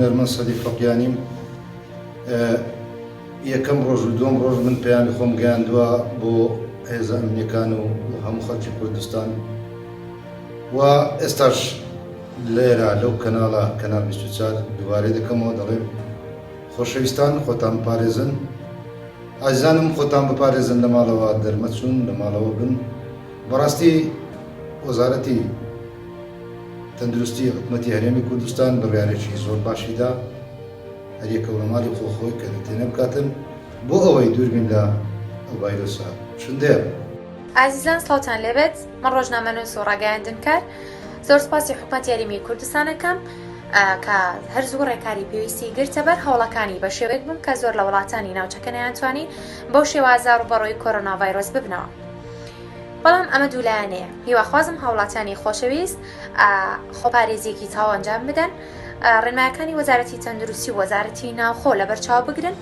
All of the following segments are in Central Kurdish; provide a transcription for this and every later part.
برادر من سەدی فەقیانیم یەکەم ڕۆژ و دووەم ڕۆژ من پەیامی خۆم گەیاندووە بۆ هێزە ئەمنیەکان و هەموو خەڵکی کوردستان و ئێستاش لێرە لەو کەناڵە کەنال 24 دووبارەی دەکەمەوە دەڵێم خۆشەویستان خۆتان بپارێزن ئازیزانم خۆتان بپارێزن لە ماڵەوە دەرمەچوون لە ماڵەوە بن بەڕاستی وەزارەتی تەندروستی حکوومەتی هەرێمی کوردستان بڕیارێکی زۆر باشیدا هەر یەکە لە ماڵی خۆی کە تێنە بکاتن بۆ ئەوەی دووربین لە ئەو ڤایرۆسە چندەیە. ئازیزان سڵاوتان لێبێت من ڕۆژنامە نووس و ڕاگەیاندن کار زۆر سپاسی حکوومەتی هەرێمی کوردستانەکەم کە هەر زوو ڕێکاری پێویستی گرتە بەر هەوڵەکانی بە شێوەیەک بوون کە زۆر لە وڵاتانی ناوچەکە نەیانتوانی بەو شێوازار و بەڕۆی کۆرۆنا ڤایرۆس ببنەوە. بەڵام ئەمە دوولایەنەیە هیواخوازم هاوڵاتانی خۆشەویست خۆپارێزیەکی تاو ئەنجام بدەن ڕێنمایەکانی وەزارەتی تەندروستی و وەزارەتی ناوخۆ لە بەرچاو بگرن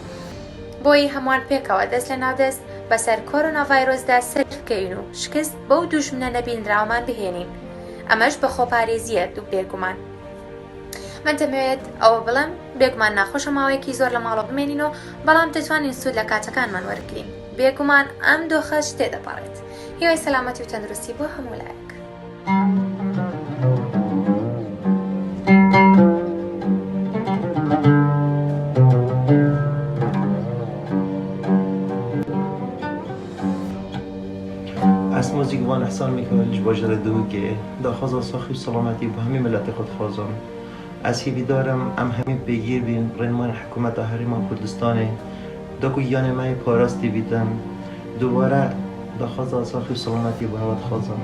بۆی هەمووان پێکەوە دەست لە ناودەست بەسەر کۆرۆنا ڤایرۆسدا سەر بکەین و شکست بەو دوژمنە نەبینراومان بهێنین ئەمەش بە خۆپارێزیە دوو بێگومان. من دەمەوێت ئەوە بڵێم بێگومان ناخۆشە ماوەیەکی زۆر لە ماڵەوە بمێنینەوە بەڵام دەتوانین سوود لە کاتەکانمان وەرگرین بێگومان ئەم دۆخەش تێدەپەڕێت. هیوای سەلامەتی و تەندروستی بۆ هەموو لایەک. اسم زیگوان احسان میکنم جواجر دوگه داخواز ساخی سلامتی با همه ملت خود خوازم از هیوی دارم ام همین بگیر بین رنمان حکومت هریمان کردستانه داکو یانه مای پاراستی بیدم دوباره داخواز ساخی سلامتی با همت خوازم